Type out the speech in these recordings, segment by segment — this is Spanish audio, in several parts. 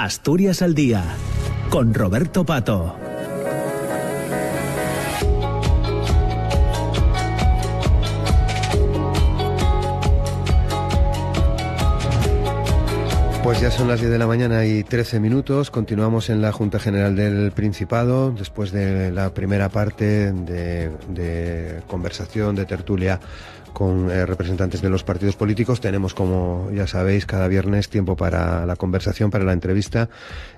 Asturias al Día, con Roberto Pato. Pues ya son las 10 de la mañana y 13 minutos. Continuamos en la Junta General del Principado, después de la primera parte de conversación, de tertulia con representantes de los partidos políticos. Tenemos, como ya sabéis, cada viernes tiempo para la conversación, para la entrevista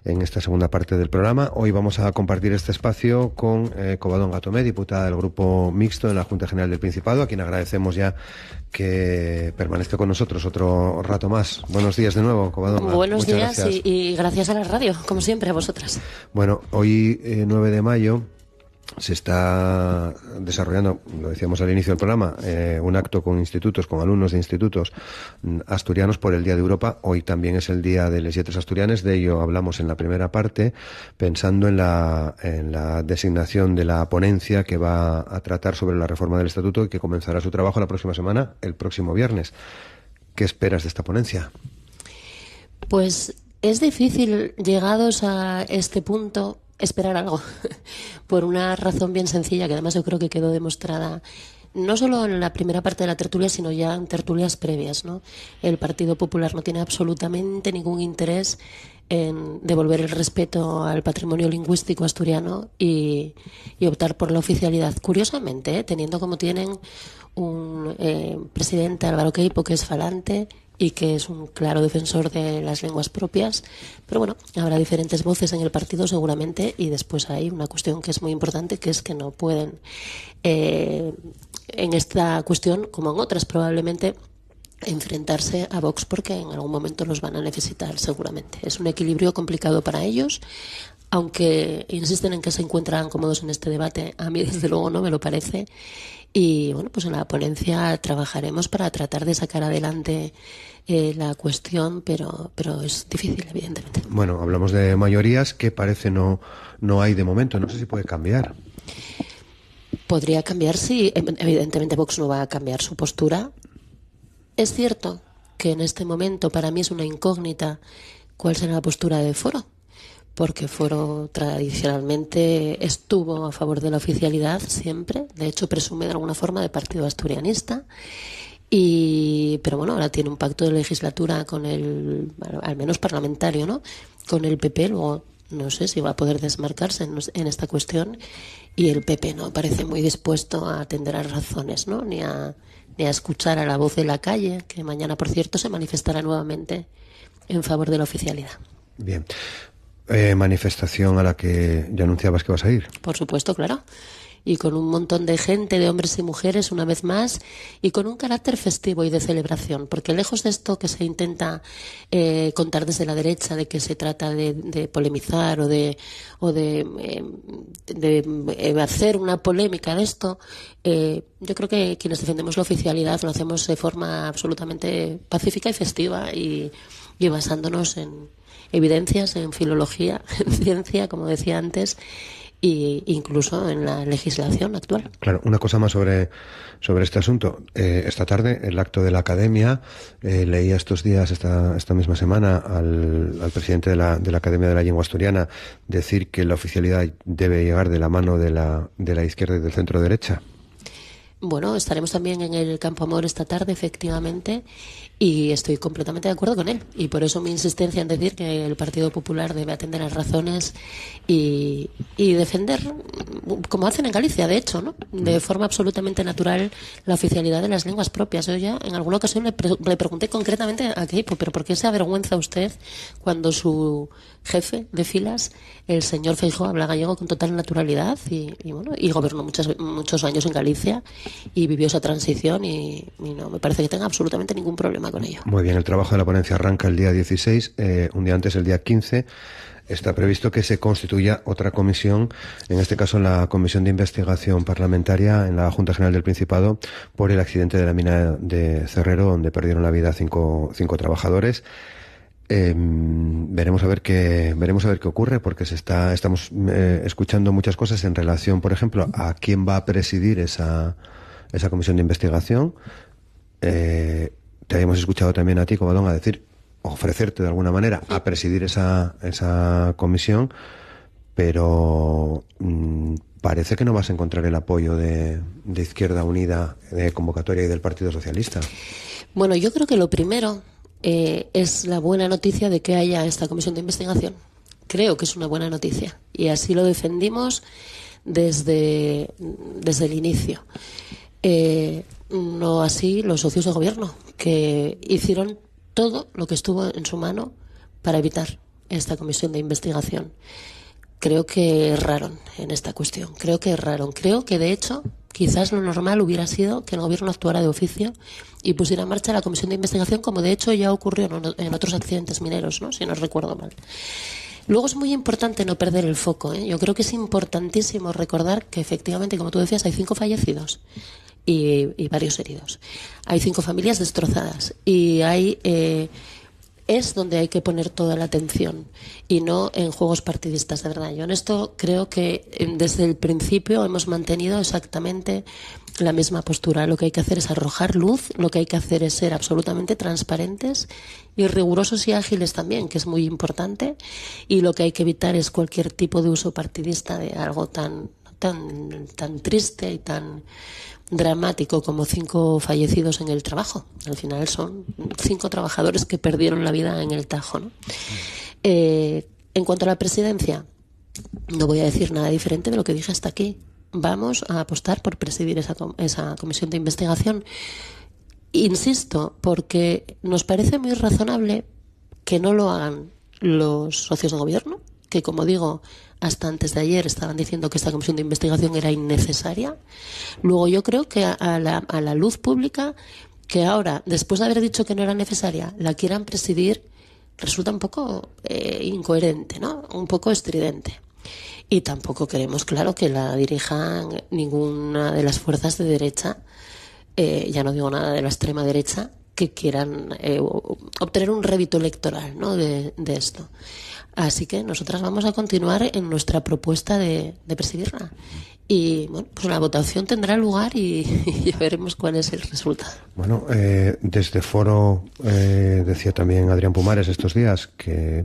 en esta segunda parte del programa. Hoy vamos a compartir este espacio con Covadonga Tomé, diputada del Grupo Mixto en la Junta General del Principado, a quien agradecemos ya que permanezca con nosotros otro rato más. Buenos días de nuevo, Covadonga. Buenos días y gracias a la radio, como siempre, a vosotras. Bueno, hoy 9 de mayo se está desarrollando, lo decíamos al inicio del programa, un acto con institutos, con alumnos de institutos asturianos por el Día de Europa. Hoy también es el Día de les Lletres Asturianes. De ello hablamos en la primera parte, pensando en la designación de la ponencia que va a tratar sobre la reforma del Estatuto y que comenzará su trabajo la próxima semana, el próximo viernes. ¿Qué esperas de esta ponencia? Pues es difícil, llegados a este punto, esperar algo, por una razón bien sencilla, que además yo creo que quedó demostrada no solo en la primera parte de la tertulia, sino ya en tertulias previas, ¿no? El Partido Popular no tiene absolutamente ningún interés en devolver el respeto al patrimonio lingüístico asturiano y optar por la oficialidad. Curiosamente, teniendo como tienen un presidente, Álvaro Queipo, que es falante y que es un claro defensor de las lenguas propias, pero bueno, habrá diferentes voces en el partido seguramente, y después hay una cuestión que es muy importante, que es que no pueden en esta cuestión, como en otras probablemente, enfrentarse a Vox, porque en algún momento los van a necesitar seguramente. Es un equilibrio complicado para ellos, aunque insisten en que se encuentran cómodos en este debate. A mí desde luego no me lo parece. Y bueno, pues en la ponencia trabajaremos para tratar de sacar adelante la cuestión, pero es difícil, evidentemente. Bueno, hablamos de mayorías que parece no hay de momento. No sé si puede cambiar. Podría cambiar, sí. Evidentemente Vox no va a cambiar su postura. Es cierto que en este momento para mí es una incógnita cuál será la postura de Foro, porque Foro tradicionalmente estuvo a favor de la oficialidad siempre, de hecho presume de alguna forma de partido asturianista, pero bueno, ahora tiene un pacto de legislatura con al menos parlamentario, ¿no?, con el PP. Luego no sé si va a poder desmarcarse en esta cuestión, y el PP no parece muy dispuesto a atender a razones, ¿no?, ni a escuchar a la voz de la calle, que mañana, por cierto, se manifestará nuevamente en favor de la oficialidad. Bien. Manifestación a la que ya anunciabas que vas a ir. Por supuesto, claro. Y con un montón de gente, de hombres y mujeres, una vez más, y con un carácter festivo y de celebración, porque lejos de esto que se intenta contar desde la derecha, de que se trata de polemizar o de hacer una polémica de esto, yo creo que quienes defendemos la oficialidad lo hacemos de forma absolutamente pacífica y festiva, y basándonos en evidencias, en filología, en ciencia, como decía antes, e incluso en la legislación actual. Claro, una cosa más sobre este asunto. Esta tarde, el acto de la Academia, leía estos días, esta misma semana, al presidente de la Academia de la Lengua Asturiana decir que la oficialidad debe llegar de la mano de la izquierda y del centro derecha. Bueno, estaremos también en el Campo Amor esta tarde, efectivamente, y estoy completamente de acuerdo con él. Y por eso mi insistencia en decir que el Partido Popular debe atender a razones y defender, como hacen en Galicia, de hecho, ¿no?, de forma absolutamente natural, la oficialidad de las lenguas propias. Yo ya en alguna ocasión le pregunté concretamente a Queipo, pero ¿por qué se avergüenza usted cuando su jefe de filas, el señor Feijóo, habla gallego con total naturalidad y gobernó muchos años en Galicia y vivió esa transición y no me parece que tenga absolutamente ningún problema con ello? Muy bien, el trabajo de la ponencia arranca el día 16, un día antes, el día 15. Está previsto que se constituya otra comisión, en este caso la Comisión de Investigación Parlamentaria en la Junta General del Principado por el accidente de la mina de Cerrero, donde perdieron la vida cinco trabajadores. Veremos a ver qué ocurre, porque estamos escuchando muchas cosas en relación, por ejemplo, a quién va a presidir esa comisión de investigación. Te habíamos escuchado también a ti, Covadonga, decir ofrecerte de alguna manera a presidir esa comisión, pero parece que no vas a encontrar el apoyo de Izquierda Unida, de Convocatoria y del Partido Socialista. Bueno, yo creo que lo primero es la buena noticia de que haya esta comisión de investigación. Creo que es una buena noticia y así lo defendimos desde el inicio. No así los socios de gobierno, que hicieron todo lo que estuvo en su mano para evitar esta comisión de investigación. Creo que erraron en esta cuestión. Creo que, de hecho, quizás lo normal hubiera sido que el gobierno actuara de oficio y pusiera en marcha la comisión de investigación, como de hecho ya ocurrió en otros accidentes mineros, ¿no? Si no recuerdo mal. Luego es muy importante no perder el foco, ¿eh? Yo creo que es importantísimo recordar que efectivamente, como tú decías, hay 5 fallecidos y varios heridos. Hay 5 familias destrozadas y es donde hay que poner toda la atención y no en juegos partidistas, de verdad. Yo en esto creo que desde el principio hemos mantenido exactamente la misma postura. Lo que hay que hacer es arrojar luz, lo que hay que hacer es ser absolutamente transparentes y rigurosos y ágiles también, que es muy importante, y lo que hay que evitar es cualquier tipo de uso partidista de algo tan triste y tan dramático como 5 fallecidos en el trabajo. Al final son 5 trabajadores que perdieron la vida en el Tajo, ¿no? En cuanto a la presidencia, no voy a decir nada diferente de lo que dije hasta aquí. Vamos a apostar por presidir esa comisión de investigación. Insisto, porque nos parece muy razonable que no lo hagan los socios de gobierno, que, como digo, hasta antes de ayer estaban diciendo que esta comisión de investigación era innecesaria. Luego yo creo que a la luz pública, que ahora, después de haber dicho que no era necesaria, la quieran presidir, resulta un poco incoherente, ¿no? Un poco estridente. Y tampoco queremos, claro, que la dirijan ninguna de las fuerzas de derecha, ya no digo nada de la extrema derecha, que quieran obtener un rédito electoral, ¿no? de esto. Así que nosotras vamos a continuar en nuestra propuesta de presidirla. Y bueno, pues la votación tendrá lugar y ya veremos cuál es el resultado. Bueno, desde Foro decía también Adrián Pumares estos días que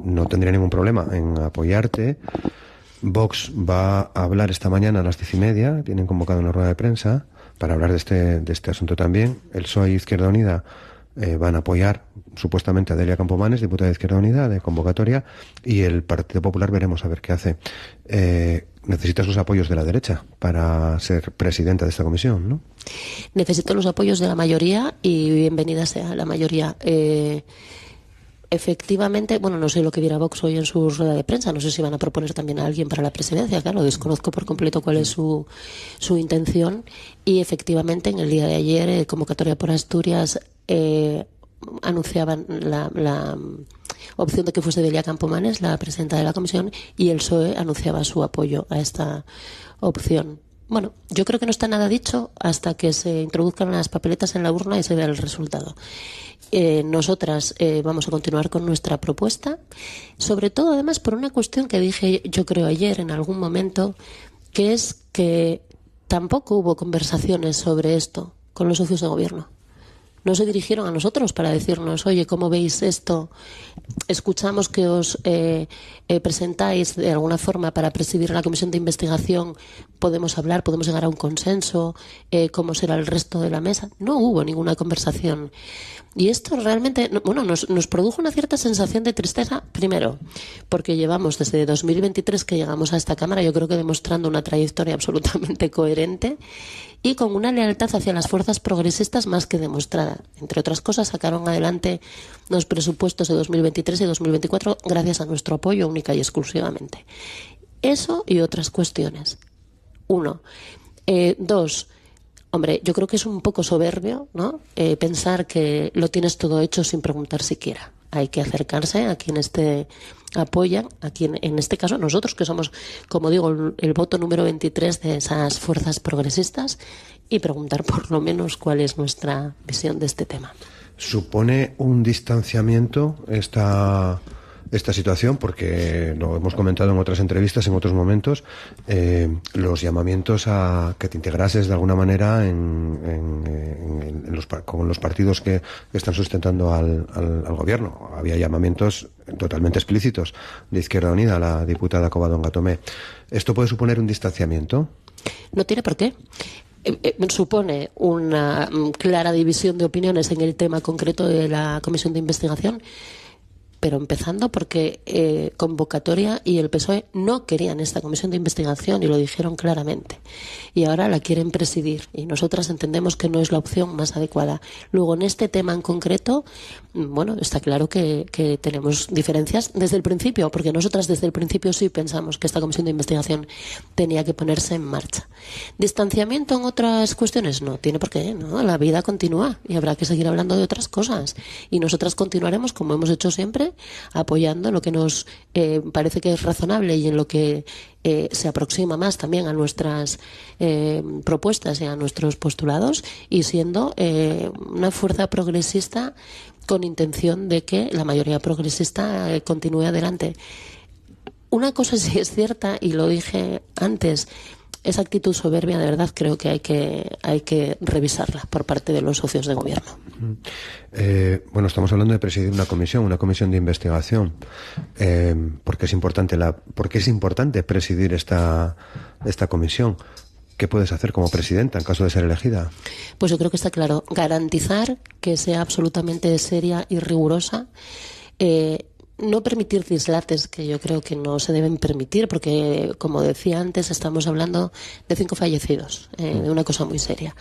no tendría ningún problema en apoyarte. Vox va a hablar esta mañana a las 10:30, tienen convocado una rueda de prensa para hablar de este asunto también. El PSOE y Izquierda Unida van a apoyar supuestamente a Delia Campomanes, diputada de Izquierda Unida, de Convocatoria, y el Partido Popular veremos a ver qué hace. Necesitas los apoyos de la derecha para ser presidenta de esta comisión, ¿no? Necesito los apoyos de la mayoría y bienvenida sea la mayoría. Efectivamente, bueno, no sé lo que dirá Vox hoy en su rueda de prensa, no sé si van a proponer también a alguien para la presidencia, claro, desconozco por completo cuál es su intención, y efectivamente en el día de ayer Convocatoria por Asturias anunciaban la opción de que fuese Delia Campomanes la presidenta de la comisión, y el PSOE anunciaba su apoyo a esta opción. Bueno, yo creo que no está nada dicho hasta que se introduzcan las papeletas en la urna y se vea el resultado. Nosotras vamos a continuar con nuestra propuesta, sobre todo además por una cuestión que dije yo creo ayer en algún momento, que es que tampoco hubo conversaciones sobre esto con los socios de gobierno. No se dirigieron a nosotros para decirnos, oye, ¿cómo veis esto? Escuchamos que os presentáis de alguna forma para presidir la comisión de investigación, podemos hablar, podemos llegar a un consenso, ¿cómo será el resto de la mesa? No hubo ninguna conversación. Y esto realmente, bueno, nos produjo una cierta sensación de tristeza, primero, porque llevamos desde 2023 que llegamos a esta Cámara, yo creo que demostrando una trayectoria absolutamente coherente y con una lealtad hacia las fuerzas progresistas más que demostrada. Entre otras cosas, sacaron adelante los presupuestos de 2023 y 2024 gracias a nuestro apoyo única y exclusivamente. Eso y otras cuestiones. 1. 2. Hombre, yo creo que es un poco soberbio, ¿no? Pensar que lo tienes todo hecho sin preguntar siquiera. Hay que acercarse a quienes te apoyan, a quien, en este caso nosotros, que somos, como digo, el voto número 23 de esas fuerzas progresistas, y preguntar por lo menos cuál es nuestra visión de este tema. ¿Supone un distanciamiento esta esta situación porque lo hemos comentado en otras entrevistas, en otros momentos, los llamamientos a que te integrases de alguna manera con los partidos que están sustentando al gobierno. Había llamamientos totalmente explícitos de Izquierda Unida, la diputada Covadonga Tomé. ¿Esto puede suponer un distanciamiento? No tiene por qué. Supone una clara división de opiniones en el tema concreto de la comisión de investigación, pero empezando porque Convocatoria y el PSOE no querían esta comisión de investigación y lo dijeron claramente. Y ahora la quieren presidir y nosotras entendemos que no es la opción más adecuada. Luego, en este tema en concreto, bueno, está claro que tenemos diferencias desde el principio, porque nosotras desde el principio sí pensamos que esta comisión de investigación tenía que ponerse en marcha. ¿Distanciamiento en otras cuestiones? No tiene por qué, ¿no? La vida continúa y habrá que seguir hablando de otras cosas. Y nosotras continuaremos, como hemos hecho siempre, apoyando lo que nos parece que es razonable y en lo que se aproxima más también a nuestras propuestas y a nuestros postulados, y siendo una fuerza progresista con intención de que la mayoría progresista continúe adelante. Una cosa sí es cierta, y lo dije antes, esa actitud soberbia de verdad creo que hay que revisarla por parte de los socios de gobierno. Bueno, estamos hablando de presidir una comisión de investigación. ¿Por qué es importante presidir esta comisión? ¿Qué puedes hacer como presidenta en caso de ser elegida? Pues yo creo que está claro. Garantizar que sea absolutamente seria y rigurosa. No permitir dislates, que yo creo que no se deben permitir, porque, como decía antes, estamos hablando de 5 fallecidos, de una cosa muy seria.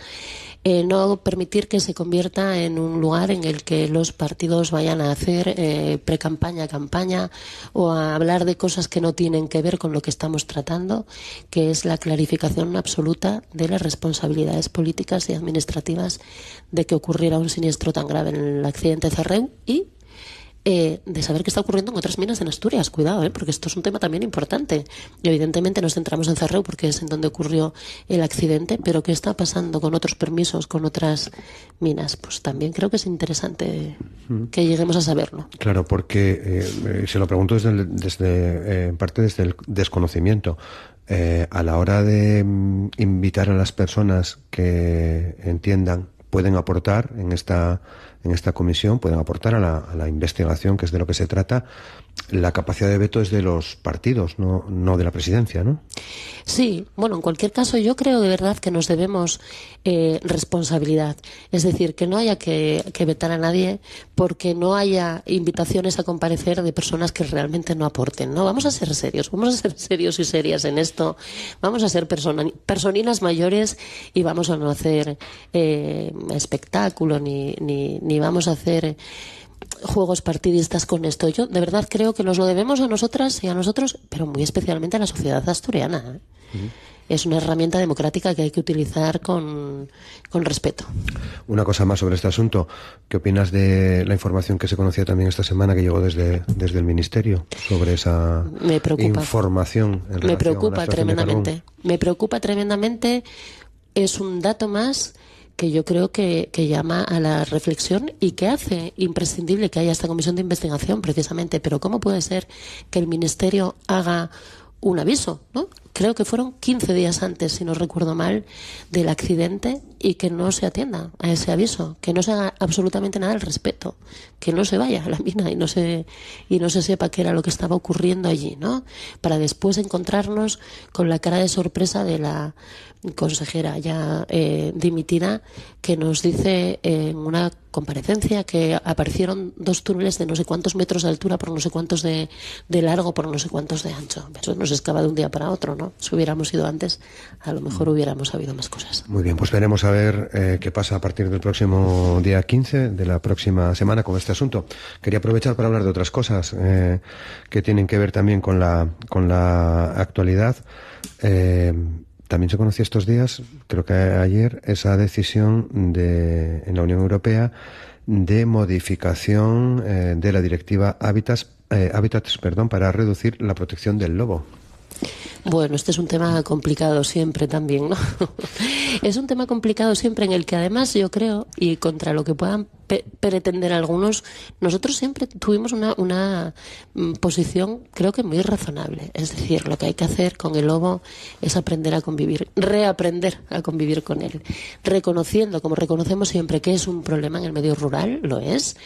No permitir que se convierta en un lugar en el que los partidos vayan a hacer pre-campaña, campaña, o a hablar de cosas que no tienen que ver con lo que estamos tratando, que es la clarificación absoluta de las responsabilidades políticas y administrativas de que ocurriera un siniestro tan grave en el accidente de Cerreu y de saber qué está ocurriendo en otras minas en Asturias. Cuidado, porque esto es un tema también importante. Y evidentemente nos centramos en Cerreu porque es en donde ocurrió el accidente, pero qué está pasando con otros permisos, con otras minas. Pues también creo que es interesante que lleguemos a saberlo. Claro, porque se lo pregunto en parte desde el desconocimiento. A la hora de invitar a las personas que entiendan, pueden aportar en esta comisión, pueden aportar a la investigación, que es de lo que se trata. La capacidad de veto es de los partidos, no de la presidencia, ¿no? Sí, bueno, en cualquier caso yo creo de verdad que nos debemos responsabilidad. Es decir, que no haya que vetar a nadie porque no haya invitaciones a comparecer de personas que realmente no aporten, ¿no? Vamos a ser serios y serias en esto. Vamos a ser personinas mayores y vamos a no hacer espectáculo ni vamos a hacer juegos partidistas con esto. Yo de verdad creo que nos lo debemos a nosotras y a nosotros, pero muy especialmente a la sociedad asturiana. Es una herramienta democrática que hay que utilizar con respeto. Una cosa más sobre este asunto. ¿Qué opinas de la información que se conocía también esta semana que llegó desde el Ministerio sobre esa información? Me preocupa tremendamente. Me preocupa tremendamente. Es un dato más que yo creo que llama a la reflexión y que hace imprescindible que haya esta comisión de investigación, precisamente. Pero ¿cómo puede ser que el Ministerio haga un aviso, ¿no? Creo que fueron 15 días antes, si no recuerdo mal, del accidente, y que no se atienda a ese aviso, que no se haga absolutamente nada al respecto, que no se vaya a la mina y no se sepa qué era lo que estaba ocurriendo allí, ¿no? Para después encontrarnos con la cara de sorpresa de la consejera ya dimitida, que nos dice en una comparecencia que aparecieron 2 túneles de no sé cuántos metros de altura por no sé cuántos de largo por no sé cuántos de ancho. Eso no se excava de un día para otro, ¿no? Si hubiéramos ido antes, a lo mejor hubiéramos sabido más cosas. Muy bien, pues veremos a ver qué pasa a partir del próximo día 15 de la próxima semana con este asunto. Quería aprovechar para hablar de otras cosas que tienen que ver también con la actualidad. También se conoció estos días, creo que ayer, esa decisión en la Unión Europea de modificación de la directiva Hábitats, para reducir la protección del lobo. Bueno, este es un tema complicado siempre también, ¿no? Es un tema complicado siempre en el que además yo creo, y contra lo que puedan pretender algunos, nosotros siempre tuvimos una posición creo que muy razonable. Es decir, lo que hay que hacer con el lobo es aprender a convivir, reaprender a convivir con él, reconociendo, como reconocemos siempre, que es un problema en el medio rural, lo es.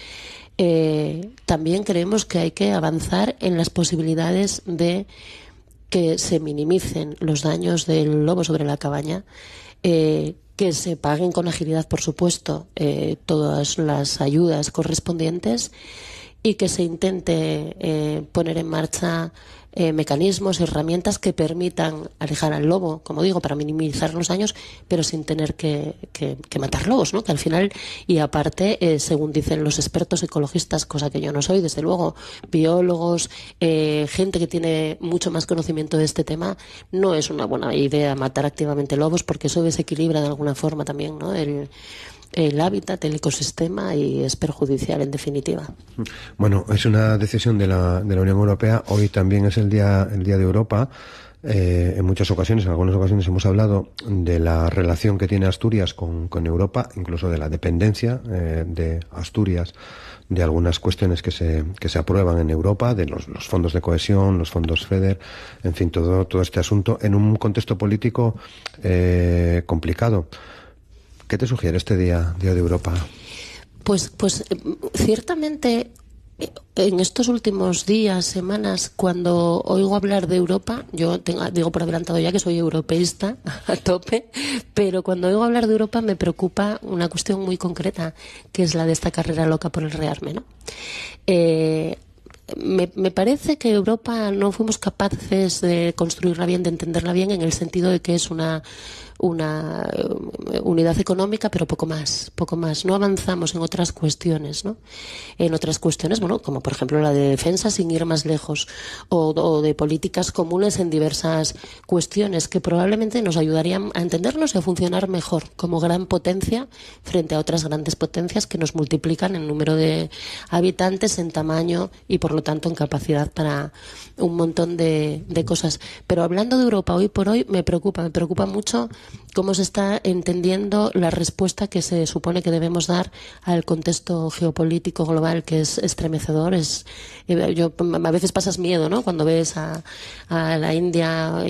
También creemos que hay que avanzar en las posibilidades de que se minimicen los daños del lobo sobre la cabaña, que se paguen con agilidad, por supuesto, todas las ayudas correspondientes y que se intente poner en marcha mecanismos, herramientas que permitan alejar al lobo, como digo, para minimizar los daños, pero sin tener que matar lobos, ¿no? Que al final, y aparte, según dicen los expertos ecologistas, cosa que yo no soy, desde luego, biólogos, gente que tiene mucho más conocimiento de este tema, no es una buena idea matar activamente lobos, porque eso desequilibra de alguna forma también, ¿no?, el hábitat, el ecosistema, y es perjudicial en definitiva. Bueno, es una decisión de la Unión Europea. Hoy también es el día de Europa. En muchas ocasiones, en algunas ocasiones hemos hablado de la relación que tiene Asturias con Europa, incluso de la dependencia de Asturias de algunas cuestiones que se aprueban en Europa, de los fondos de cohesión, los fondos FEDER, en fin, todo este asunto en un contexto político complicado. ¿Qué te sugiere este día de Europa? Pues ciertamente en estos últimos días, semanas, cuando oigo hablar de Europa, yo digo por adelantado ya que soy europeísta a tope, pero cuando oigo hablar de Europa me preocupa una cuestión muy concreta, que es la de esta carrera loca por el rearme, ¿no? Me parece que Europa no fuimos capaces de construirla bien, de entenderla bien, en el sentido de que es una unidad económica, pero poco más. No avanzamos en otras cuestiones, ¿no? En otras cuestiones, bueno, como por ejemplo la de defensa, sin ir más lejos, o de políticas comunes en diversas cuestiones que probablemente nos ayudarían a entendernos y a funcionar mejor como gran potencia frente a otras grandes potencias que nos multiplican en número de habitantes, en tamaño y por lo tanto en capacidad para un montón de cosas. Pero hablando de Europa hoy por hoy, me preocupa mucho cómo se está entendiendo la respuesta que se supone que debemos dar al contexto geopolítico global, que es estremecedor. A veces pasas miedo, ¿no?, cuando ves a la India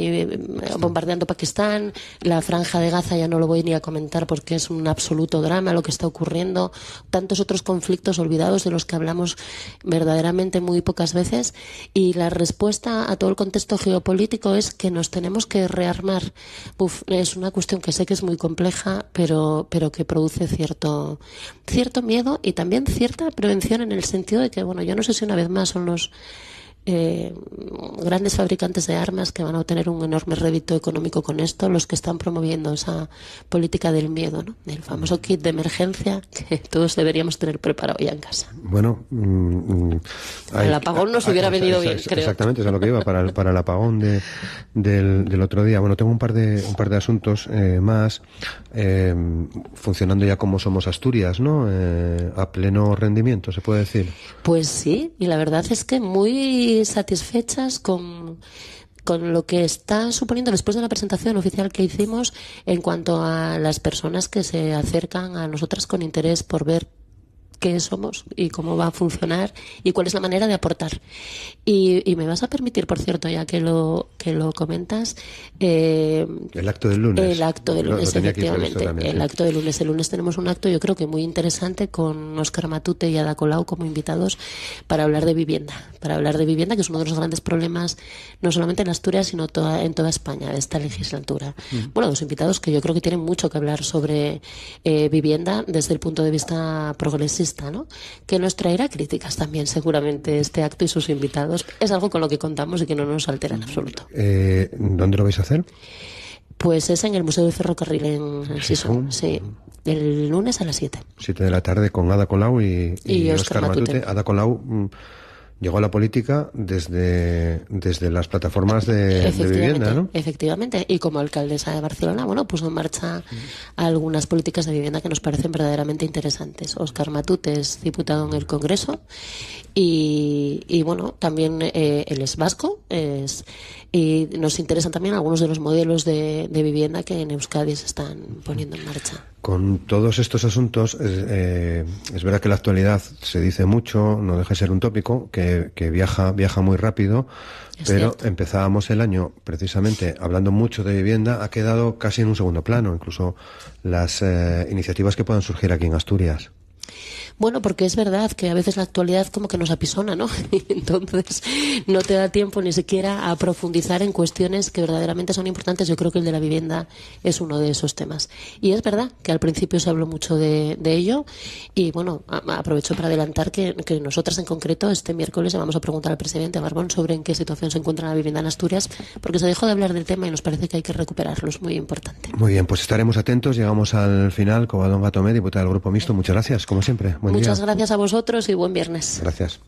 bombardeando Pakistán, la Franja de Gaza, ya no lo voy ni a comentar porque es un absoluto drama lo que está ocurriendo, tantos otros conflictos olvidados de los que hablamos verdaderamente muy pocas veces, y la respuesta a todo el contexto geopolítico es que nos tenemos que rearmar. Es una cuestión que sé que es muy compleja, pero que produce cierto miedo y también cierta prevención, en el sentido de que, bueno, yo no sé si una vez más son los grandes fabricantes de armas que van a obtener un enorme rédito económico con esto, los que están promoviendo esa política del miedo, ¿no?, el famoso kit de emergencia que todos deberíamos tener preparado ya en casa. Bueno, el apagón nos hubiera venido bien, creo. Exactamente, es a lo que iba para el apagón del otro día. Bueno, tengo un par de asuntos más, funcionando ya como somos Asturias, ¿no? A pleno rendimiento, se puede decir. Pues sí, y la verdad es que muy satisfechas con lo que está suponiendo después de la presentación oficial que hicimos, en cuanto a las personas que se acercan a nosotras con interés por ver qué somos y cómo va a funcionar y cuál es la manera de aportar. Y me vas a permitir, por cierto, ya que lo comentas, el acto del lunes. El acto del lunes, efectivamente. El acto del lunes. El lunes tenemos un acto, yo creo que muy interesante, con Óscar Matute y Ada Colau como invitados, para hablar de vivienda. Que es uno de los grandes problemas, no solamente en Asturias, sino en toda España, de esta legislatura. Bueno, dos invitados que yo creo que tienen mucho que hablar sobre vivienda desde el punto de vista progresista, ¿no?, que nos traerá críticas también seguramente este acto y sus invitados. Es algo con lo que contamos y que no nos altera en absoluto. ¿Dónde lo vais a hacer? Pues es en el Museo del Ferrocarril en Sison, sí, el lunes a las 7. 7 de la tarde, con Ada Colau y Óscar Matute. Ada Colau, llegó a la política desde las plataformas de vivienda, ¿no? Efectivamente, y como alcaldesa de Barcelona, bueno, puso en marcha algunas políticas de vivienda que nos parecen verdaderamente interesantes. Óscar Matute es diputado en el Congreso y bueno, también él es vasco, y nos interesan también algunos de los modelos de vivienda que en Euskadi se están poniendo en marcha. Con todos estos asuntos, es verdad que en la actualidad se dice mucho, no deja de ser un tópico, que viaja muy rápido, pero empezábamos el año precisamente hablando mucho de vivienda, ha quedado casi en un segundo plano, incluso las iniciativas que puedan surgir aquí en Asturias. Bueno, porque es verdad que a veces la actualidad como que nos apisona, ¿no? Y entonces no te da tiempo ni siquiera a profundizar en cuestiones que verdaderamente son importantes. Yo creo que el de la vivienda es uno de esos temas. Y es verdad que al principio se habló mucho de ello y bueno, aprovecho para adelantar que nosotras en concreto este miércoles le vamos a preguntar al presidente Barbón sobre en qué situación se encuentra la vivienda en Asturias, porque se dejó de hablar del tema y nos parece que hay que recuperarlo, es muy importante. Muy bien, pues estaremos atentos, llegamos al final. Covadonga Tomé, diputada del Grupo Mixto, muchas gracias, como siempre. Buen Muchas día. gracias a vosotros y buen viernes. Gracias.